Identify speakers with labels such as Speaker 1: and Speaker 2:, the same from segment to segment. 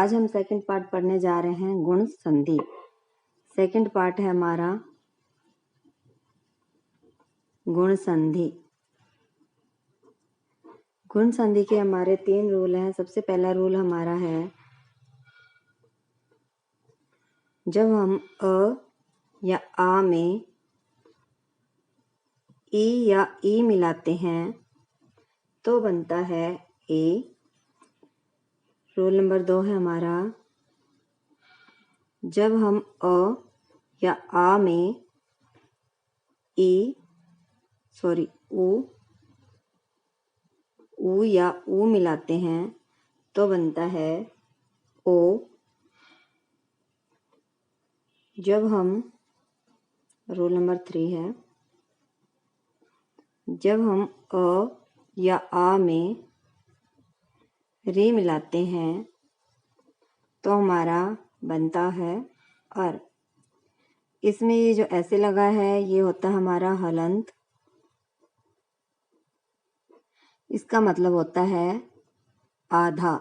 Speaker 1: आज हम second part पढ़ने जा रहे हैं गुण संधि। सेकंड पार्ट है हमारा गुण संधि। गुण संधि के हमारे 3 रूल हैं। सबसे पहला रूल हमारा है, जब हम अ या आ में ई या ई मिलाते हैं तो बनता है ए। रूल नंबर 2 है हमारा, जब हम अ या आ में ऊ या ऊ मिलाते हैं तो बनता है ओ। जब हम रूल नंबर 3 है, जब हम अ या आ में रे मिलाते हैं तो हमारा बनता है अर। इसमें ये जो ऐसे लगा है ये होता है हमारा हलंत। इसका मतलब होता है आधा।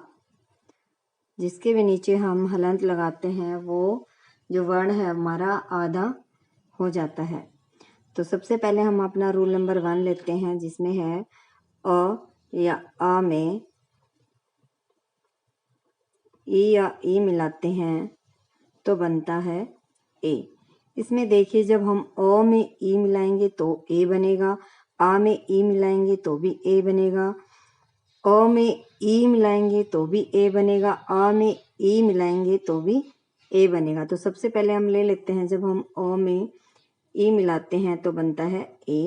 Speaker 1: जिसके भी नीचे हम हलंत लगाते हैं वो जो वर्ण है हमारा आधा हो जाता है। तो सबसे पहले हम अपना रूल नंबर 1 लेते हैं, जिसमें है अ या आ में ई या ई मिलाते हैं तो बनता है ए। इसमें देखिए, जब हम अ में ई मिलाएंगे तो ए बनेगा, आ में ई मिलाएंगे तो भी ए बनेगा, अ में ई मिलाएंगे तो भी ए बनेगा, आ में ई मिलाएंगे तो भी ए बनेगा। तो सबसे पहले हम ले लेते हैं, जब हम अ में ई मिलाते हैं तो बनता है ए।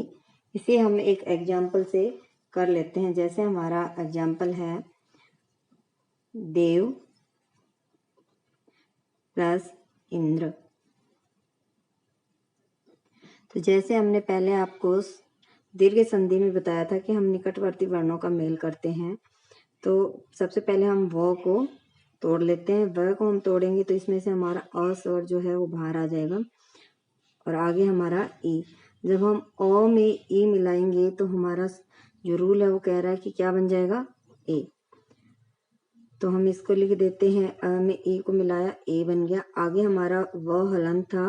Speaker 1: इसे हम एक एग्जाम्पल से कर लेते हैं। जैसे हमारा एग्जाम्पल है देव प्लस इंद्र। तो जैसे हमने पहले आपको दीर्घ संधि में बताया था कि हम निकटवर्ती वर्णों का मेल करते हैं, तो सबसे पहले हम व को तोड़ लेते हैं। व को हम तोड़ेंगे तो इसमें से हमारा अ स्वर जो है वो बाहर आ जाएगा और आगे हमारा ई। जब हम अ में ई मिलाएंगे तो हमारा जो रूल है वो कह रहा है कि क्या बन जाएगा, ए। तो हम इसको लिख देते हैं, अ में ई को मिलाया ए बन गया। आगे हमारा व हलंत था,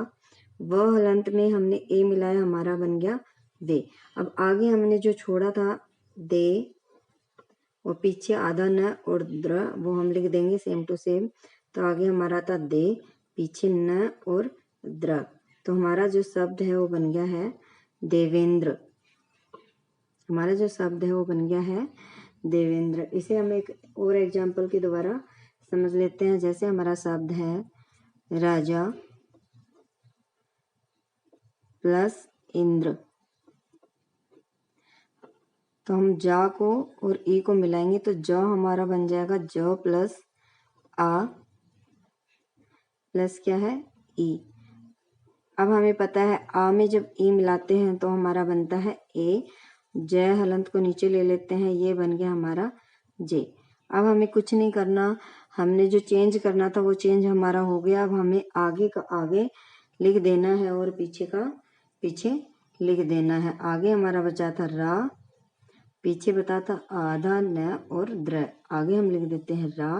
Speaker 1: व हलंत में हमने ए मिलाया, हमारा बन गया दे। अब आगे हमने जो छोड़ा था दे और पीछे आधा न और द्र, वो हम लिख देंगे सेम टू सेम। तो आगे हमारा था दे, पीछे न और द्र। तो हमारा जो शब्द है वो बन गया है देवेंद्र। हमारा जो शब्द है वो बन गया है देवेंद्र। इसे हम एक और एग्जाम्पल के द्वारा समझ लेते हैं। जैसे हमारा शब्द है राजा प्लस इंद्र, तो हम जा को और ई को मिलाएंगे तो ज हमारा बन जाएगा ज प्लस आ प्लस क्या है ई। अब हमें पता है आ में जब ई मिलाते हैं तो हमारा बनता है ए। जय हलंत को नीचे ले लेते हैं, ये बन गया हमारा जे। अब हमें कुछ नहीं करना, हमने जो चेंज करना था वो चेंज हमारा हो गया। अब हमें आगे का आगे लिख देना है और पीछे का पीछे लिख देना है। आगे हमारा बचा था रा, पीछे बता था आधा न और द्र। आगे हम लिख देते हैं रा,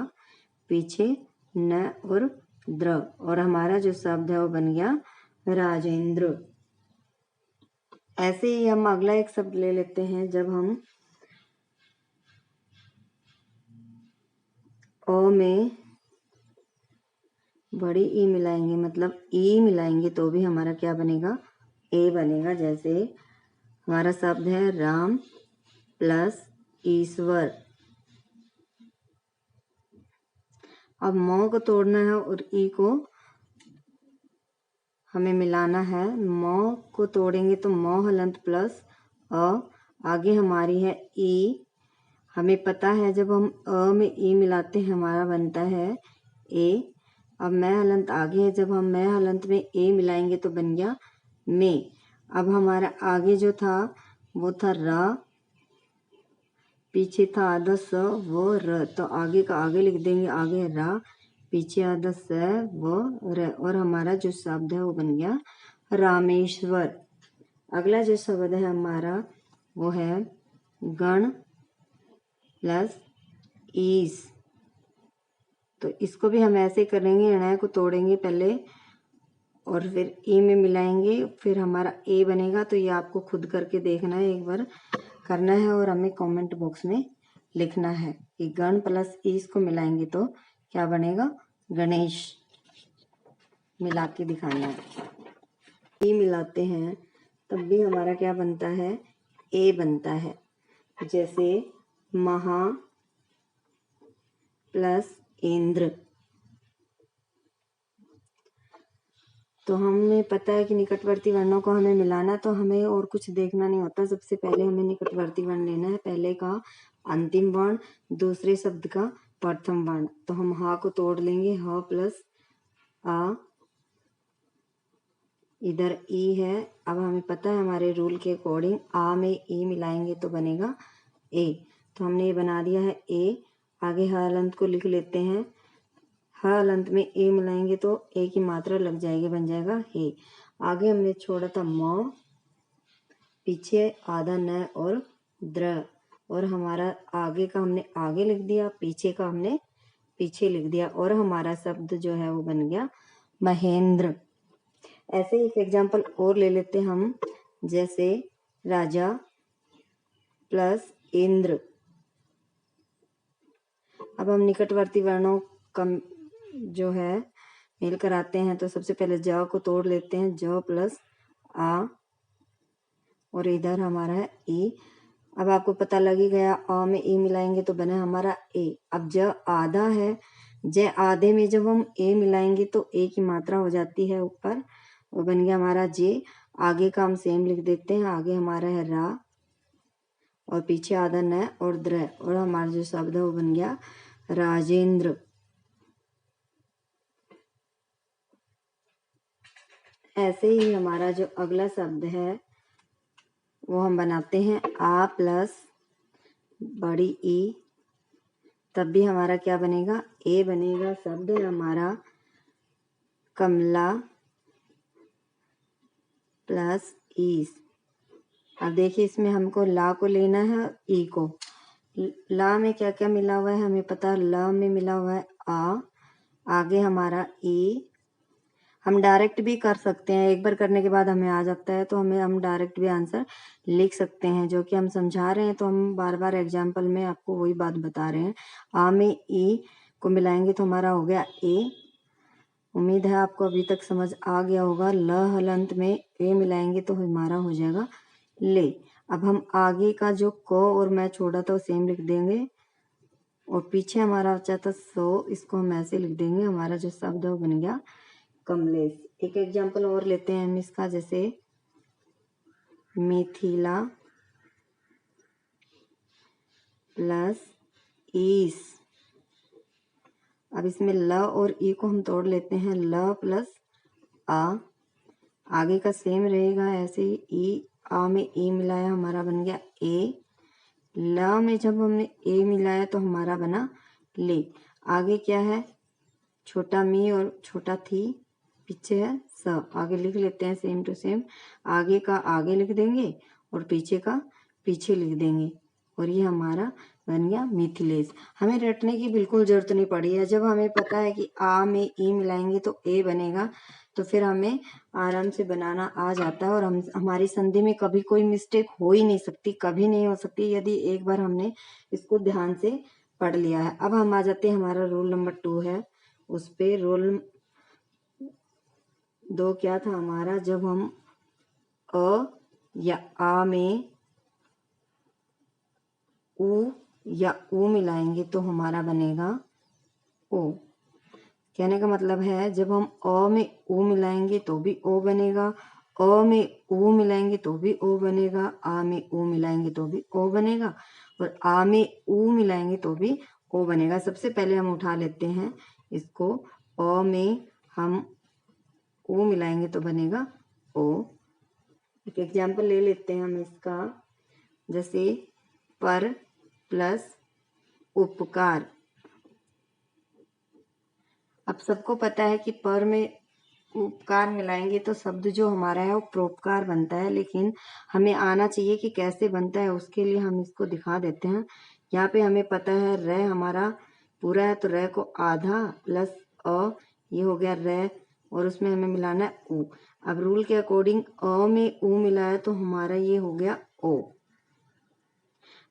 Speaker 1: पीछे न और द्र, और हमारा जो शब्द है वो बन गया राजेंद्र। ऐसे ही हम अगला एक शब्द ले लेते हैं। जब हम ओ में बड़ी ई मिलाएंगे, मतलब ई मिलाएंगे तो भी हमारा क्या बनेगा, ए बनेगा। जैसे हमारा शब्द है राम प्लस ईश्वर। अब मौ को तोड़ना है और ई को हमें मिलाना है। मौ को तोड़ेंगे तो मौ हलंत प्लस अ, आगे हमारी है ई। हमें पता है जब हम अ में ई मिलाते हैं हमारा बनता है ए। अब मैं हलंत आगे है, जब हम मैं हलंत में ए मिलाएंगे तो बन गया में। अब हमारा आगे जो था वो था रा, पीछे था आधा स वो र, तो आगे का आगे लिख देंगे, आगे रा, पीछे आधा स वो र, और हमारा जो शब्द है वो बन गया रामेश्वर। अगला जो शब्द है हमारा वो है गण प्लस ईस। तो इसको भी हम ऐसे करेंगे, ण को तोड़ेंगे पहले और फिर ई में मिलाएंगे, फिर हमारा ए बनेगा। तो ये आपको खुद करके देखना है, एक बार करना है और हमें कमेंट बॉक्स में लिखना है कि गण प्लस ई इसको मिलाएंगे तो क्या बनेगा, गणेश। मिला के दिखाना है। ई मिलाते हैं तब भी हमारा क्या बनता है, ए बनता है। जैसे महा प्लस इंद्र। तो हमें पता है कि निकटवर्ती वर्णों को हमें मिलाना, तो हमें और कुछ देखना नहीं होता। सबसे पहले हमें निकटवर्ती वर्ण लेना है, पहले का अंतिम वर्ण, दूसरे शब्द का प्रथम वर्ण। तो हम हा को तोड़ लेंगे, ह प्लस आ, इधर ई है। अब हमें पता है हमारे रूल के अकॉर्डिंग आ में ई मिलाएंगे तो बनेगा ए। तो हमने ये बना दिया है ए। आगे ह अलंत को लिख लेते हैं। ह अलंत में ए मिलाएंगे तो ए की मात्रा लग जाएगी, बन जाएगा हे। आगे हमने छोड़ा था म, पीछे आधा न और द्र, और हमारा आगे का हमने आगे लिख दिया, पीछे का हमने पीछे लिख दिया, और हमारा शब्द जो है वो बन गया महेंद्र। ऐसे एक एग्जाम्पल और ले लेते हम, जैसे राजा प्लस इंद्र। अब हम निकटवर्ती वर्णों का जो है मेल कराते हैं। तो सबसे पहले ज को तोड़ लेते हैं, ज प्लस आ, और इधर हमारा है ई। अब आपको पता लग ही गया, आ में ई मिलाएंगे तो बना हमारा ए। अब ज आधा है, ज आधे में जब हम ए मिलाएंगे तो ए की मात्रा हो जाती है ऊपर, वो बन गया हमारा जे। आगे का हम सेम लिख देते हैं, आगे हमारा है रा और पीछे आधा न और द्र, और हमारा जो शब्द है वो बन गया राजेंद्र। ऐसे ही हमारा जो अगला शब्द है वो हम बनाते हैं आ प्लस बड़ी ई, तब भी हमारा क्या बनेगा, ए बनेगा। शब्द है हमारा कमला प्लस ईस। अब देखिए इसमें हमको ला को लेना है, ई को। ला में क्या क्या मिला हुआ है हमें पता है, ला में मिला हुआ है आ, आगे हमारा ई। हम डायरेक्ट भी कर सकते हैं, एक बार करने के बाद हमें आ जाता है तो हम डायरेक्ट भी आंसर लिख सकते हैं, जो कि हम समझा रहे हैं। तो हम बार बार एग्जाम्पल में आपको वही बात बता रहे हैं। आ में ई को मिलाएंगे तो हमारा हो गया ए। उम्मीद है आपको अभी तक समझ आ गया होगा। ल हलंत में ए मिलाएंगे तो हमारा हो जाएगा ले। अब हम आगे का जो क और मैं छोड़ा था वो सेम लिख देंगे, और पीछे हमारा बचा था सो, इसको हम ऐसे लिख देंगे। हमारा जो शब्द है वो बन गया कमलेश। एक एग्जाम्पल और लेते हैं हम इसका, जैसे मिथिला प्लस ईस। अब इसमें ल और ई को हम तोड़ लेते हैं, ल प्लस आ, आगे का सेम रहेगा ऐसे ही। ई, आ में ई मिलाया हमारा बन गया ए। ल में जब हमने ए मिलाया तो हमारा बना ले। आगे क्या है, छोटा मी और छोटा थी, पीछे है स। आगे लिख लेते हैं सेम टू सेम, आगे का आगे लिख देंगे और पीछे का पीछे लिख देंगे, और ये हमारा बन गया मिथिलेश। हमें रटने की बिल्कुल जरूरत नहीं पड़ी है। जब हमें पता है कि आ में ई मिलाएंगे तो ए बनेगा, तो फिर हमें आराम से बनाना आ जाता है, और हमारी संधि में कभी कोई मिस्टेक हो ही नहीं सकती, कभी नहीं हो सकती, यदि एक बार हमने इसको ध्यान से पढ़ लिया है। अब हम आ जाते हैं, हमारा रूल नंबर 2 है उस पे। रूल 2 क्या था हमारा, जब हम अ या आ में उ या ऊ मिलाएंगे तो हमारा बनेगा ओ। कहने का मतलब है जब हम अ में ऊ मिलाएंगे तो भी ओ बनेगा, अ में ऊ मिलाएंगे तो भी ओ बनेगा, आ में ऊ मिलाएंगे तो भी ओ बनेगा, और आ में ऊ मिलाएंगे तो भी ओ बनेगा। सबसे पहले हम उठा लेते हैं इसको, अ में हम ऊ मिलाएंगे तो बनेगा ओ। एक एग्जाम्पल ले लेते हैं हम इसका, जैसे पर प्लस उपकार। अब सबको पता है कि पर में उपकार मिलाएंगे तो शब्द जो हमारा है वो परोपकार बनता है, लेकिन हमें आना चाहिए कि कैसे बनता है। उसके लिए हम इसको दिखा देते हैं। यहाँ पे हमें पता है र हमारा पूरा है तो रे को आधा प्लस अ, ये हो गया रे, और उसमें हमें मिलाना है ऊ। अब रूल के अकॉर्डिंग अ में ऊ मिला है तो हमारा ये हो गया ओ।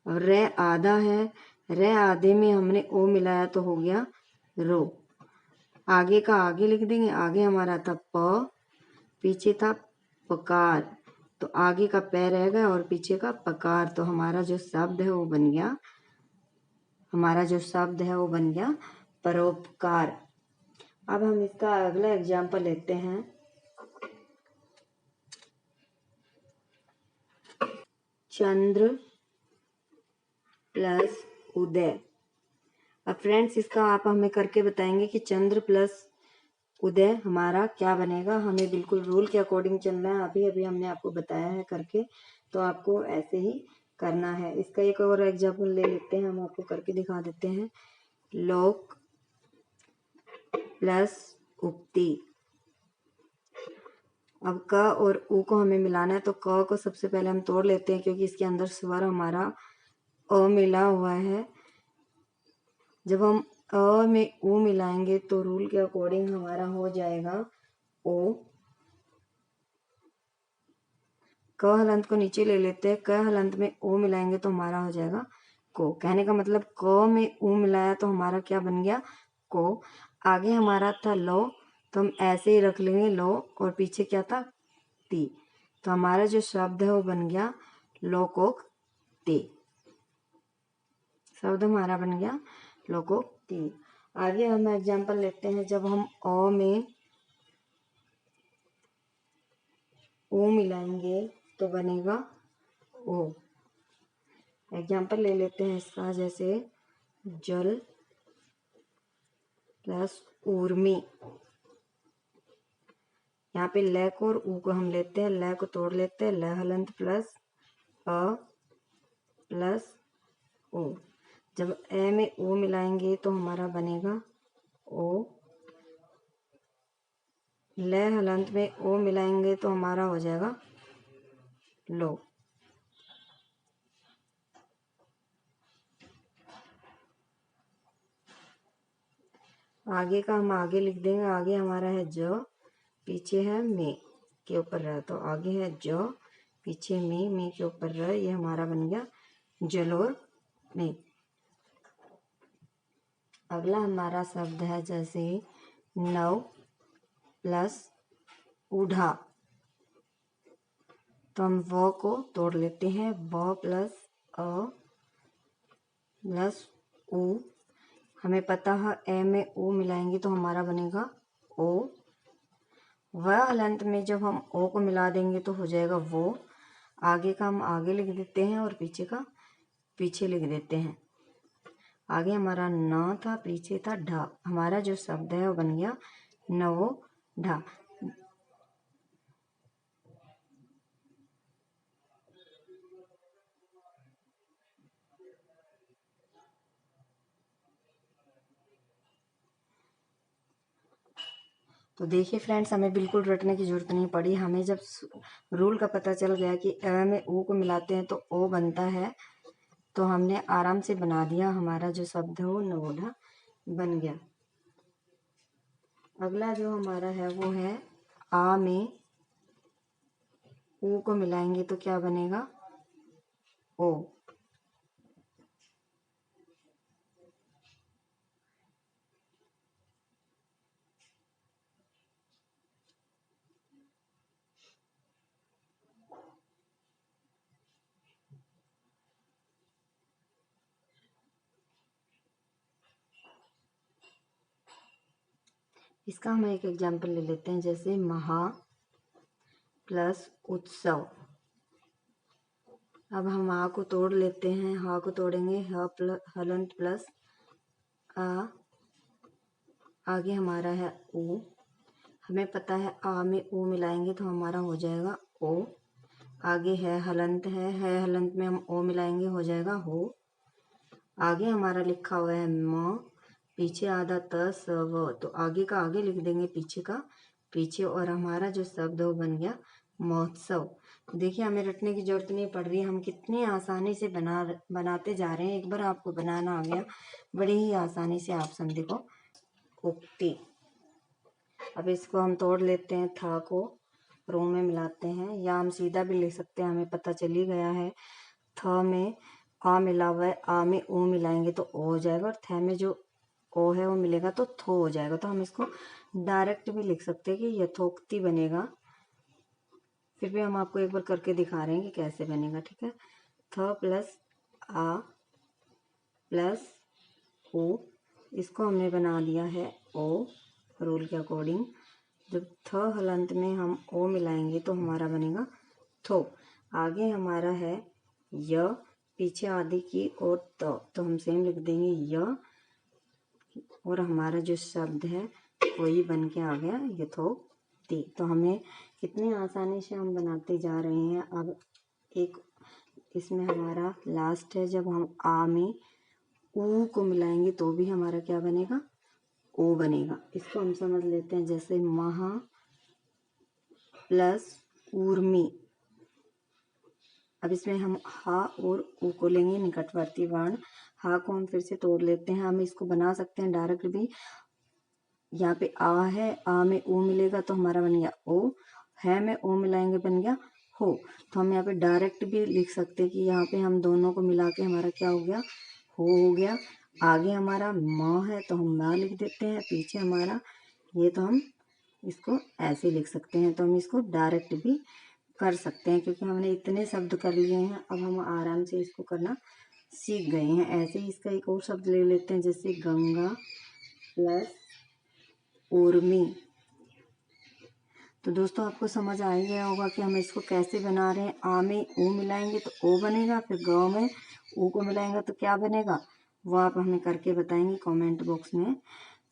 Speaker 1: और रे आधा है, रे आधे में हमने ओ मिलाया तो हो गया रो। आगे का आगे लिख देंगे, आगे हमारा था प, पीछे था पकार, तो आगे का पै रह गया और पीछे का पकार, तो हमारा जो शब्द है वो बन गया, परोपकार। अब हम इसका अगला एग्जाम्पल लेते हैं। चंद्र प्लस उदय। अब फ्रेंड्स इसका आप हमें करके बताएंगे कि चंद्र प्लस उदय हमारा क्या बनेगा। हमें बिल्कुल रूल के अकॉर्डिंग चलना है, अभी अभी हमने आपको बताया है करके, तो आपको ऐसे ही करना है। इसका एक और एग्जाम्पल ले लेते हैं, हम आपको करके दिखा देते हैं। लोक प्लस उक्ति। अब क और उ को हमें मिलाना है, तो क को सबसे पहले हम तोड़ लेते हैं क्योंकि इसके अंदर स्वर हमारा अ मिला हुआ है। जब हम अ में उ मिलाएंगे तो रूल के अकॉर्डिंग हमारा हो जाएगा ओ। क हलंत को नीचे ले लेते हैं, क हलंत में ओ मिलाएंगे तो हमारा हो जाएगा को। कहने का मतलब क में उ मिलाया तो हमारा क्या बन गया, को। आगे हमारा था लो, तो हम ऐसे ही रख लेंगे लो, और पीछे क्या था, ती, तो हमारा जो शब्द है वो बन गया लोकोक्ति। शब्द हमारा बन गया लोकोक्ति। आगे हम एग्जाम्पल लेते हैं। जब हम अ में ओ मिलाएंगे तो बनेगा ओ। एग्जाम्पल ले लेते हैं इसका, जैसे जल प्लस ऊर्मी। यहाँ पे ल को और ऊ को हम लेते हैं, ल को तोड़ लेते हैं, ल हलंत प्लस अ प्लस ओ। जब ए में ओ मिलाएंगे तो हमारा बनेगा ओ। ल हलंत में ओ मिलाएंगे तो हमारा हो जाएगा लो। आगे का हम आगे लिख देंगे, आगे हमारा है ज, पीछे है मे के ऊपर रह, तो आगे है ज, पीछे मे के ऊपर रह, ये हमारा बन गया जलोर में। अगला हमारा शब्द है जैसे नव प्लस ऊढ़ा। तो हम व को तोड़ लेते हैं, व प्लस अ प्लस ऊ। हमें पता है ए में ओ मिलाएंगे तो हमारा बनेगा ओ। व हलंत में जब हम ओ को मिला देंगे तो हो जाएगा वो। आगे का हम आगे लिख देते हैं और पीछे का पीछे लिख देते हैं। आगे हमारा न था, पीछे था ढा, हमारा जो शब्द है वो बन गया नवो ढा। तो देखिए फ्रेंड्स, हमें बिल्कुल रटने की जरूरत नहीं पड़ी। हमें जब रूल का पता चल गया कि अ में ओ को मिलाते हैं तो ओ बनता है, तो हमने आराम से बना दिया, हमारा जो शब्द है वो नवोढ़ा बन गया। अगला जो हमारा है वो है आ में ओ को मिलाएंगे तो क्या बनेगा ओ। इसका हम एक एग्जाम्पल ले लेते हैं, जैसे महा प्लस उत्सव। अब हम आ को तोड़ लेते हैं, हा को तोड़ेंगे, ह प्लस हलंत प्लस आ, आगे हमारा है ओ। हमें पता है आ में ओ मिलाएंगे तो हमारा हो जाएगा ओ। आगे है हलंत है हलंत में हम ओ मिलाएंगे हो जाएगा हो। आगे हमारा लिखा हुआ है म, पीछे आधा त स व, तो आगे का आगे लिख देंगे, पीछे का पीछे, और हमारा जो शब्द वो बन गया महोत्सव। देखिए हमें रटने की जरूरत नहीं पड़ रही, हम कितनी आसानी से बनाते जा रहे हैं। एक बार आपको बनाना आ गया, बड़ी ही आसानी से आप संधि को उक्ति। अब इसको हम तोड़ लेते हैं, था को रो में मिलाते हैं, या हम सीधा भी ले सकते हैं, हमें पता चल ही गया है। थ में आ मिला हुआ है, आ में ओ मिलाएंगे तो ओ हो जाएगा, और थ में जो ओ है वो मिलेगा तो थो हो जाएगा। तो हम इसको डायरेक्ट भी लिख सकते हैं कि यथोक्ति बनेगा। फिर भी हम आपको एक बार करके दिखा रहे हैं कि कैसे बनेगा, ठीक है। थ प्लस आ प्लस ओ, इसको हमने बना दिया है ओ, रूल के अकॉर्डिंग। जब थ हलंत में हम ओ मिलाएंगे तो हमारा बनेगा थो। आगे हमारा है य, पीछे आदि की और तो हम सेम लिख देंगे य, और हमारा जो शब्द है वही बन के आ गया यथोक्ति। तो हमें कितनी आसानी से हम बनाते जा रहे हैं। अब एक इसमें हमारा लास्ट है, जब हम आ में ऊ को मिलाएंगे तो भी हमारा क्या बनेगा, ओ बनेगा। इसको हम समझ लेते हैं, जैसे महा प्लस ऊर्मी। अब इसमें हम हा और ऊ को लेंगे, निकटवर्ती वर्ण। हा को हम फिर से तोड़ लेते हैं, हम इसको बना सकते हैं डायरेक्ट भी। यहाँ पे आ है, आ में ओ मिलेगा तो हमारा बन गया ओ, है में ओ मिलाएंगे बन गया हो। तो हम यहाँ पे डायरेक्ट भी लिख सकते हैं कि यहाँ पे हम दोनों को मिला के हमारा क्या हो गया, हो गया। आगे हमारा म है तो हम म लिख देते हैं, पीछे हमारा ये, तो हम इसको ऐसे लिख सकते हैं। तो हम इसको डायरेक्ट भी कर सकते हैं, क्योंकि हमने इतने शब्द कर लिए हैं, अब हम आराम से इसको करना सीख गए हैं। ऐसे ही इसका एक और शब्द ले लेते हैं, जैसे गंगा प्लस उर्मी। तो दोस्तों आपको समझ आ ही गया होगा कि हम इसको कैसे बना रहे हैं। आ में ऊ मिलाएंगे तो ओ बनेगा, फिर ग में ऊ को मिलाएंगे तो क्या बनेगा, वो आप हमें करके बताएंगे। कमेंट बॉक्स में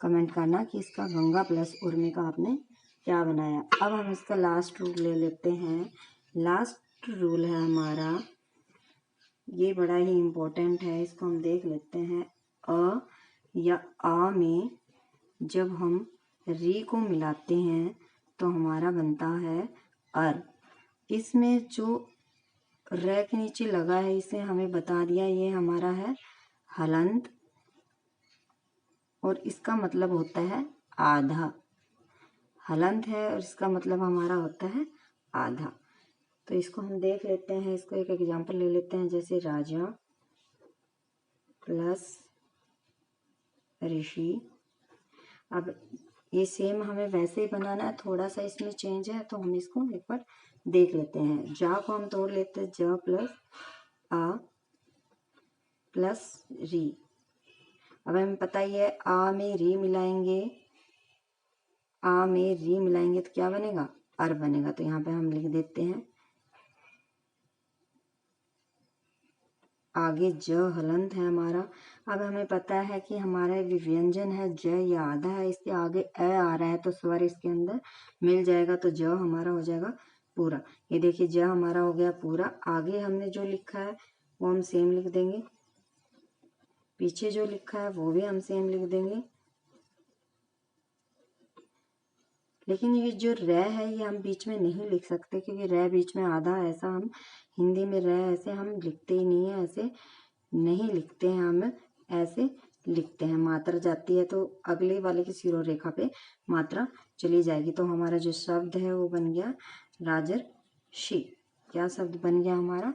Speaker 1: कमेंट करना कि इसका गंगा प्लस उर्मी का आपने क्या बनाया। अब हम इसका लास्ट रूल ले लेते हैं। लास्ट रूल है हमारा, ये बड़ा ही इम्पोर्टेंट है, इसको हम देख लेते हैं। अ या आ में जब हम री को मिलाते हैं तो हमारा बनता है अर। इसमें जो र के नीचे लगा है इसे हमें बता दिया, ये हमारा है हलंत, और इसका मतलब होता है आधा। हलंत है और इसका मतलब हमारा होता है आधा। तो इसको हम देख लेते हैं, इसको एक एग्जांपल ले लेते हैं, जैसे राजा प्लस ऋषि। अब ये सेम हमें वैसे ही बनाना है, थोड़ा सा इसमें चेंज है, तो हम इसको एक बार देख लेते हैं। जा को हम तोड़ लेते हैं, ज प्लस आ प्लस री। अब हमें पता ही है, आ में री मिलाएंगे, आ में री मिलाएंगे तो क्या बनेगा, अर बनेगा। तो यहाँ पे हम लिख देते हैं। आगे ज हलंत है हमारा। अब हमें पता है कि हमारा विव्यंजन है ज, ये आधा है, इसके आगे अ आ रहा है तो स्वर इसके अंदर मिल जाएगा, तो ज हमारा हो जाएगा पूरा। ये देखिए ज हमारा हो गया पूरा। आगे हमने जो लिखा है वो हम सेम लिख देंगे, पीछे जो लिखा है वो भी हम सेम लिख देंगे। लेकिन ये जो र है ये हम बीच में नहीं लिख सकते, क्योंकि र बीच में आधा, ऐसा हम हिंदी में र ऐसे हम लिखते ही नहीं है, ऐसे नहीं लिखते हैं, हम ऐसे लिखते हैं। मात्रा जाती है तो अगले वाले की सिरो रेखा पे मात्रा चली जाएगी। तो हमारा जो शब्द है वो बन गया राजर्षि। क्या शब्द बन गया हमारा,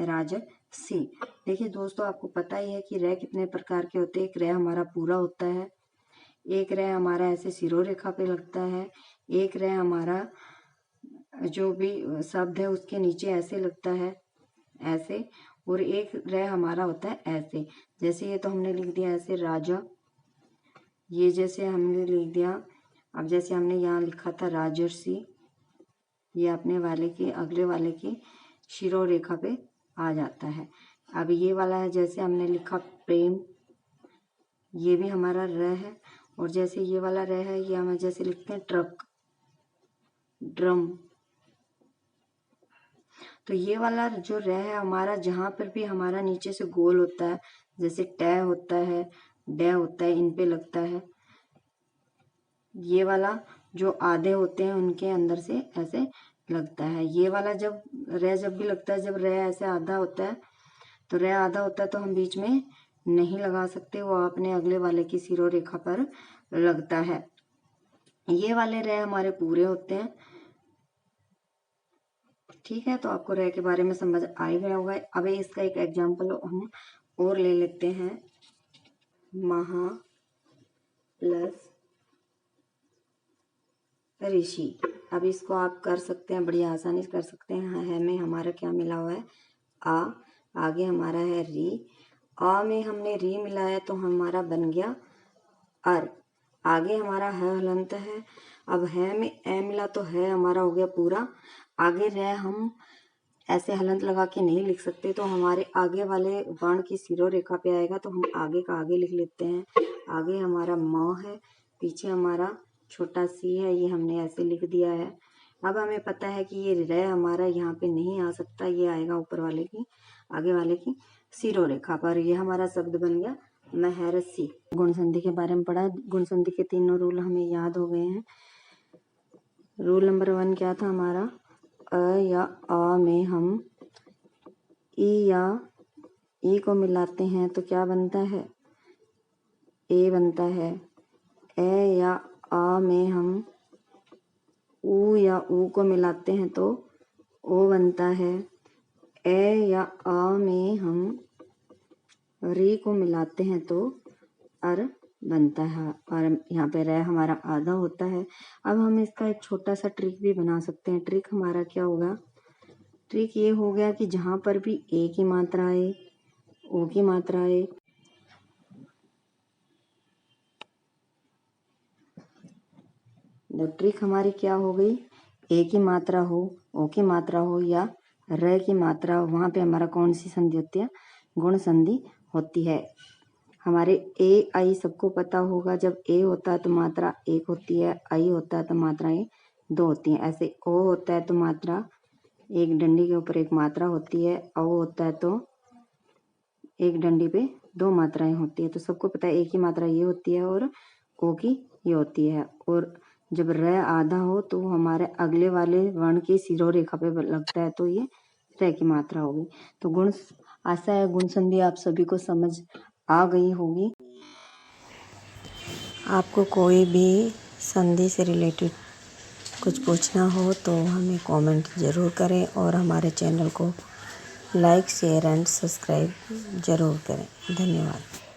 Speaker 1: राजर्षि। देखिए दोस्तों आपको पता ही है कि र कितने प्रकार के होते हैं। एक र हमारा पूरा होता है, एक र हमारा ऐसे सिरो रेखा पे लगता है, एक र हमारा जो भी शब्द है उसके नीचे ऐसे लगता है, ऐसे, और एक र हमारा होता है ऐसे। जैसे ये तो हमने लिख दिया ऐसे राजा, ये जैसे हमने लिख दिया। अब जैसे हमने यहाँ लिखा था राजर्षि, ये अपने वाले के अगले वाले की शिरो रेखा पे आ जाता है। अब ये वाला है, जैसे हमने लिखा प्रेम, ये भी हमारा र है। और जैसे ये वाला र है, ये हम जैसे लिखते हैं ट्रक, ड्रम। तो ये वाला जो र है हमारा, जहाँ पर भी हमारा नीचे से गोल होता है, जैसे ट होता है, ड होता है, इन पे लगता है। ये वाला जो आधे होते हैं उनके अंदर से ऐसे लगता है। ये वाला जब भी लगता है, जब रे ऐसे आधा होता है, तो रे आधा होता है तो हम बीच में नहीं लगा सकते, वो आपने अगले वाले की सिरों रेखा पर लगता है। ये वाले रे हमारे पूरे होते हैं। ठीक है, तो आपको रे के बारे में समझ आ ही गया होगा। अब इसका एक एग्जाम्पल हम और ले लेते हैं। महा प्लस ऋषि। अब इसको आप कर सकते हैं, बड़ी आसानी से कर सकते हैं। है में हमारा क्या मिला हुआ है, आ, आगे हमारा है री, आ में हमने री मिलाया तो हमारा बन गया अर, आगे हमारा है हलंत है। अब है में ए मिला तो है हमारा हो गया पूरा। आगे रह हम ऐसे हलंत लगा के नहीं लिख सकते, तो हमारे आगे वाले वर्ण की सिरों रेखा पे आएगा, तो हम आगे का आगे लिख लेते हैं। आगे हमारा म है, पीछे हमारा छोटा सी है, ये हमने ऐसे लिख दिया है। अब हमें पता है कि ये रे हमारा यहाँ पे नहीं आ सकता, ये आएगा ऊपर वाले की, आगे वाले की सिरों रेखा पर। ये हमारा शब्द बन गया महर्षि। गुण संधि के बारे में पढ़ा। गुण संधि के तीनों रूल हमें याद हो गए हैं। रूल नंबर 1 क्या था हमारा, अ या आ में हम ई या ई को मिलाते हैं तो क्या बनता है, ए बनता है। ए या आ में हम ऊ या ऊ को मिलाते हैं तो ओ बनता है। ए या आ में हम री को मिलाते हैं तो अर बनता है। और यहाँ पे रे हमारा आधा होता है। अब हम इसका एक छोटा सा ट्रिक भी बना सकते हैं। ट्रिक हमारा क्या होगा, ट्रिक ये हो गया कि जहाँ पर भी ए की मात्रा आए, ओ की मात्रा आए, ट्रिक हमारी क्या हो गई, ए की मात्रा हो, ओ की मात्रा हो या र की मात्रा हो, वहाँ पे हमारा कौन सी संधि होती है, गुण संधि होती है। हमारे ए आई सबको पता होगा, जब ए होता है तो मात्रा एक होती है, आई होता है तो मात्राएं दो होती हैं। ऐसे ओ होता है तो मात्रा एक डंडी के ऊपर एक मात्रा होती है, औ होता है तो एक डंडी पे दो मात्राएं होती है। तो सबको पता है ए की मात्रा ये होती है और ओ की ये होती है। और जब र आधा हो तो हमारे अगले वाले वर्ण की सिरों रेखा पे लगता है, तो ये र की मात्रा होगी। तो गुण, आशा है गुण संधि आप सभी को समझ आ गई होगी। आपको कोई भी संधि से रिलेटेड कुछ पूछना हो तो हमें कमेंट ज़रूर करें और हमारे चैनल को लाइक, शेयर एंड सब्सक्राइब ज़रूर करें। धन्यवाद।